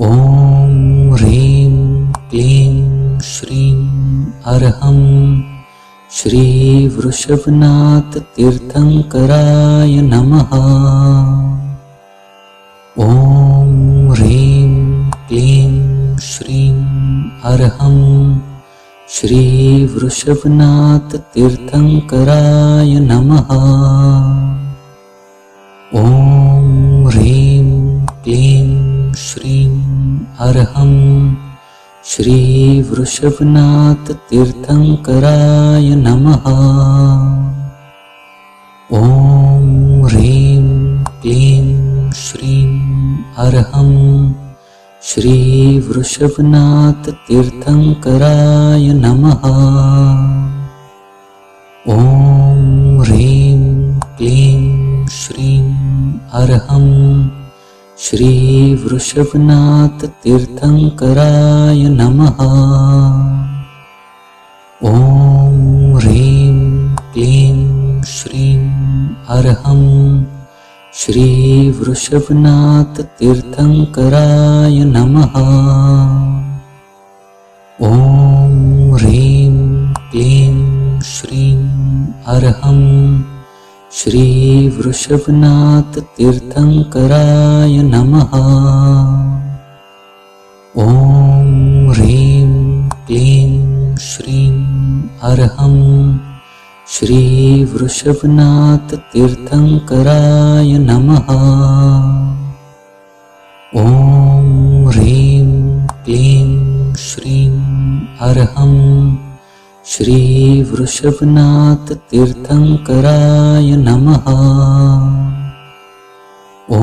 ॐ ह्रीं क्लीं श्रीं अर्हं श्रीवृषभनाथतीर्थङ्कराय नमः। ॐ ह्रीं क्लीं श्रीं अर्हं श्रीवृषभनाथतीर्थङ्कराय नमः। ॐ ह्रीं क्लीं श्रीं अर्हं श्रीवृषभनाथतीर्थङ्कराय नमः। ॐ ह्रीं क्लीं श्रीं अर्हं श्रीवृषभनाथतीर्थङ्कराय नमः। ॐ ह्रीं क्लीं श्रीं अर्हं श्रीवृषभनाथतीर्थङ्कराय नमः। ॐ ह्रीं क्लीं श्रीं अर्हं श्रीवृषभनाथतीर्थङ्कराय नमः। ॐ ह्रीं क्लीं श्रीं अर्हं श्रीवृषभनाथतीर्थङ्कराय नमः। ॐ ह्रीं क्लीं श्रीं अर्हं श्रीवृषभनाथतीर्थङ्कराय नमः। ॐ ह्रीं क्लीं श्रीं अर्हं श्रीवृषभनाथतीर्थङ्कराय नमः। ॐ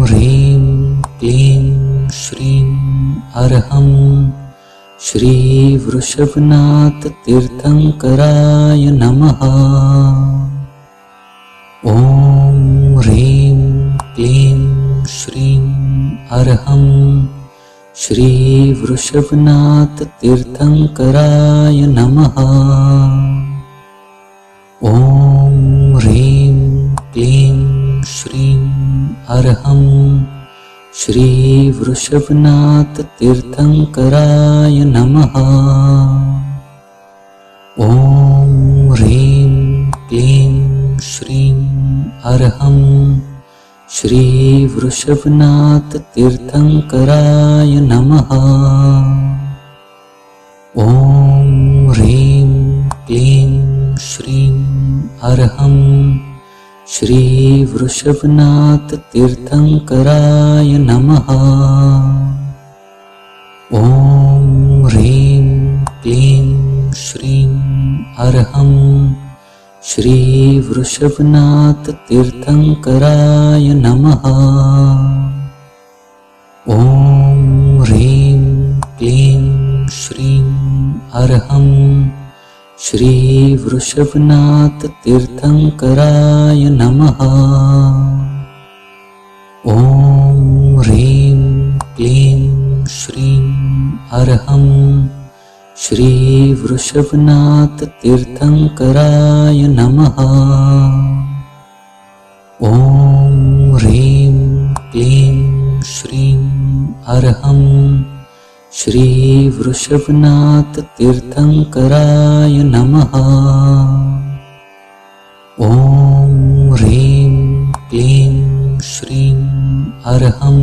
ह्रीं क्लीं श्रीं अर्हं श्रीवृषभनाथतीर्थङ्कराय नमः। ॐ ह्रीं क्लीं श्रीं अर्हं श्रीवृषभनाथतीर्थङ्कराय नमः। ॐ ह्रीं क्लीं श्रीं अर्हं श्रीवृषभनाथतीर्थङ्कराय नमः। ॐ ह्रीं क्लीं श्रीं अर्हं श्रीवृषभनाथतीर्थङ्कराय नमः। ॐ ह्रीं क्लीं श्रीं अर्हं श्रीवृषभनाथतीर्थङ्कराय नमः। ॐ ह्रीं क्लीं श्रीं अर्हं श्रीवृषभनाथतीर्थङ्कराय नमः। ॐ ह्रीं क्लीं श्रीं अर्हं श्रीवृषभनाथतीर्थङ्कराय नमः। ॐ ह्रीं क्लीं श्रीं अर्हं श्रीवृषभनाथतीर्थङ्कराय नमः। ॐ ह्रीं क्लीं श्रीं अर्हं श्रीवृषभनाथतीर्थङ्कराय नमः। ॐ ह्रीं क्लीं श्रीं अर्हं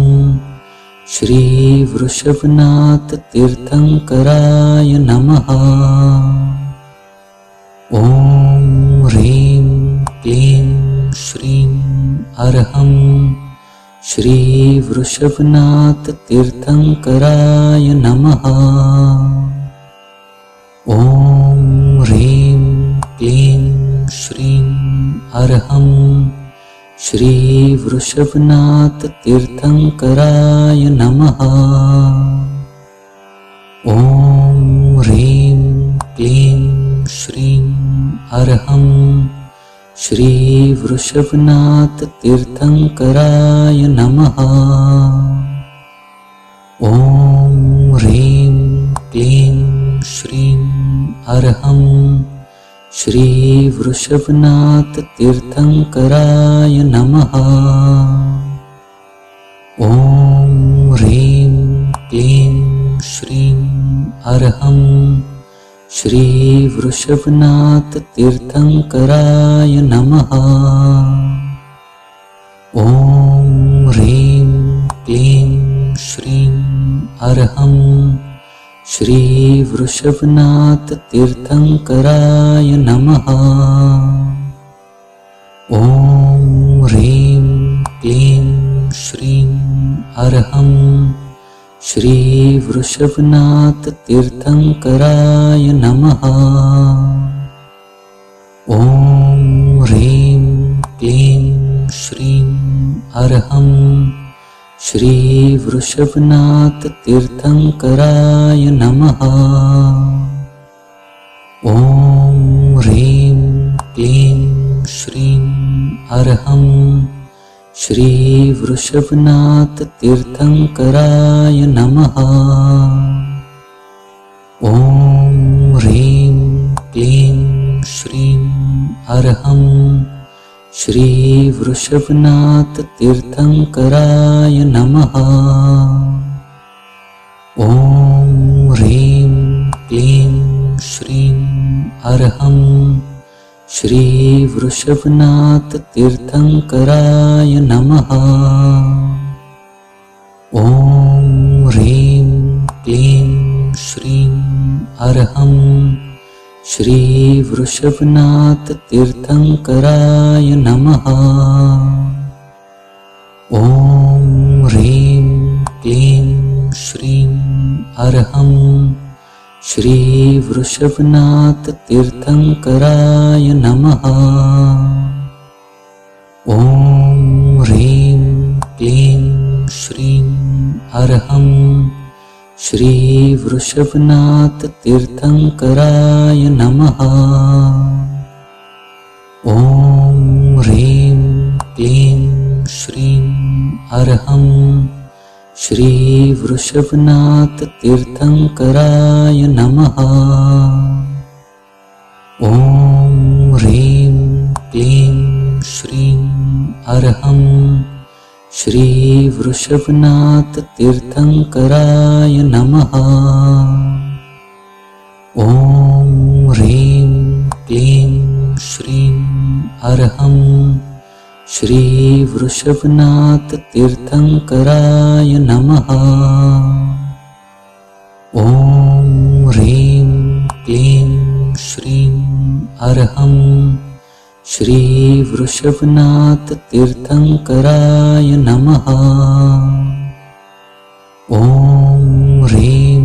श्रीवृषभनाथतीर्थङ्कराय नमः। ॐ ह्रीं क्लीं श्रीं अर्हं श्रीवृषभनाथतीर्थङ्कराय नमः। ॐ ह्रीं क्लीं श्रीं अर्हं श्रीवृषभनाथतीर्थङ्कराय नमः। ॐ ह्रीं क्लीं श्रीं अर्हं श्रीवृषभनाथतीर्थङ्कराय नमः। ॐ ह्रीं क्लीं श्रीं अर्हं श्रीवृषभनाथतीर्थङ्कराय नमः। ॐ ह्रीं अर्हं श्रीवृषभनाथ तीर्थंकराय नमः। ॐ ह्रीं क्लीं श्रीं अर्हं श्रीवृषभनाथ तीर्थंकराय नमः। ॐ ह्रीं क्लीं श्रीं अर्हं श्रीवृषभनाथ तीर्थंकराय नमः। ॐ ह्रीं क्लीं श्रीं अर्हं श्रीवृषभनाथ तीर्थंकराय नमः। ॐ ह्रीं क्लीं श्रीं अर्हं श्रीवृषभनाथ तीर्थंकराय नमः। ॐ ह्रीं क्लीं श्रीं अर्हं श्रीवृषभनाथ तीर्थंकराय नमः। ॐ ह्रीं क्लीं श्रीं अर्हं श्रीवृषभनाथ तीर्थंकराय नमः। ॐ ह्रीं क्लीं श्रीं अर्हं श्रीवृषभनाथ तीर्थंकराय नमः। ॐ ह्रीं क्लीं श्रीं अर्हं श्रीवृषभनाथ तीर्थंकराय नमः। ॐ ह्रीं क्लीं श्रीं अर्हं श्रीवृषभनाथ तीर्थंकराय नमः। ॐ ह्रीं क्लीं श्रीं अर्हं श्रीवृषभनाथ तीर्थंकराय नमः। ॐ ह्रीं क्लीं श्रीं अर्हं श्रीवृषभनाथ तीर्थंकराय नमः। ॐ ह्रीं क्लीं श्रीं अर्हं श्रीवृषभनाथ तीर्थंकराय नमः। ॐ ह्रीं क्लीं श्रीं अर्हं श्रीवृषभनाथ तीर्थंकराय नमः। ॐ ह्रीं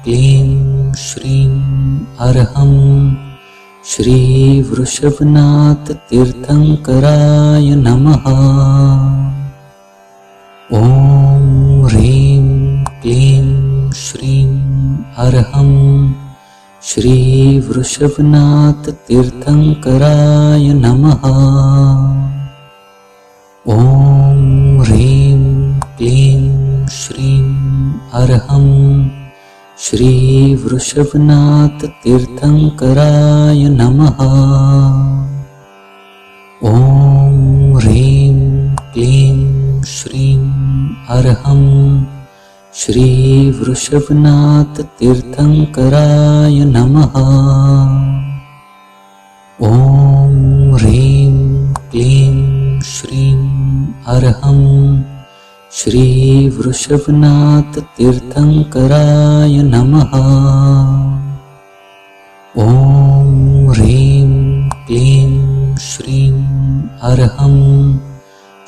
क्लीं श्रीं अर्हं श्रीवृषभनाथ तीर्थंकराय नमः। ॐ ह्रीं क्लीं श्रीं अर्हं श्रीवृषभनाथ तीर्थंकराय नमः। ॐ ह्रीं क्लीं श्रीं अर्हं श्रीवृषभनाथ तीर्थंकराय नमः। ॐ ह्रीं क्लीं श्रीं अर्हं श्रीवृषभनाथ तीर्थंकराय नमः। ॐ ह्रीं क्लीं श्रीं अर्हं श्रीवृषभनाथ तीर्थंकराय नमः। ॐ ह्रीं क्लीं श्रीं अर्हं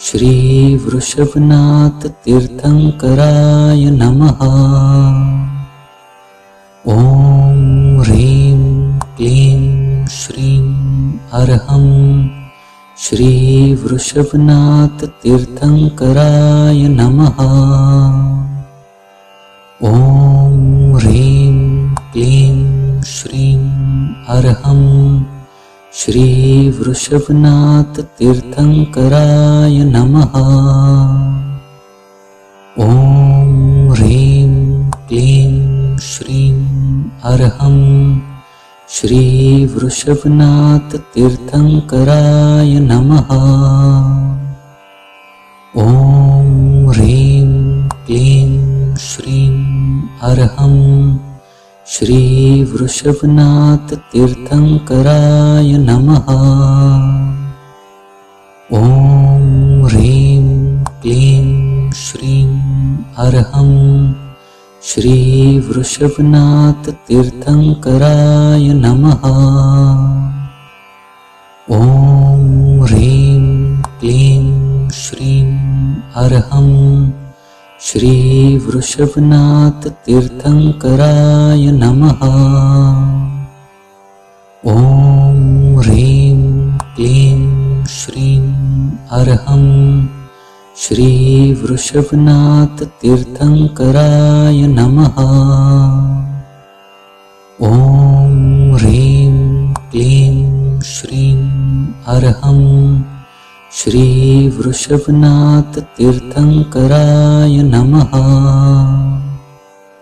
श्रीवृषभनाथ तीर्थंकराय नमः। ॐ ह्रीं क्लीं श्रीं अर्हं श्रीवृषभनाथ तीर्थंकराय नमः। ॐ ह्रीं क्लीं श्रीं अर्हं श्रीवृषभनाथ तीर्थंकराय नमः। ॐ ह्रीं क्लीं श्रीं अर्हं श्रीवृषभनाथ तीर्थंकराय नमः। ॐ ह्रीं क्लीं श्रीं अर्हं श्री वृषभनाथ तीर्थंकराय नमः। ॐ ह्रीं क्लीं श्रीं अर्हं श्री वृषभनाथ तीर्थंकराय नमः। ॐ ह्रीं क्लीं श्रीं अर्हं श्री वृषभनाथ तीर्थंकराय नमः। ॐ ह्रीं क्लीं श्रीं अर्हं श्री वृषभनाथ तीर्थंकराय नमः। ॐ ह्रीं क्लीं श्रीं अर्हं श्री वृषभनाथ तीर्थंकराय नमः।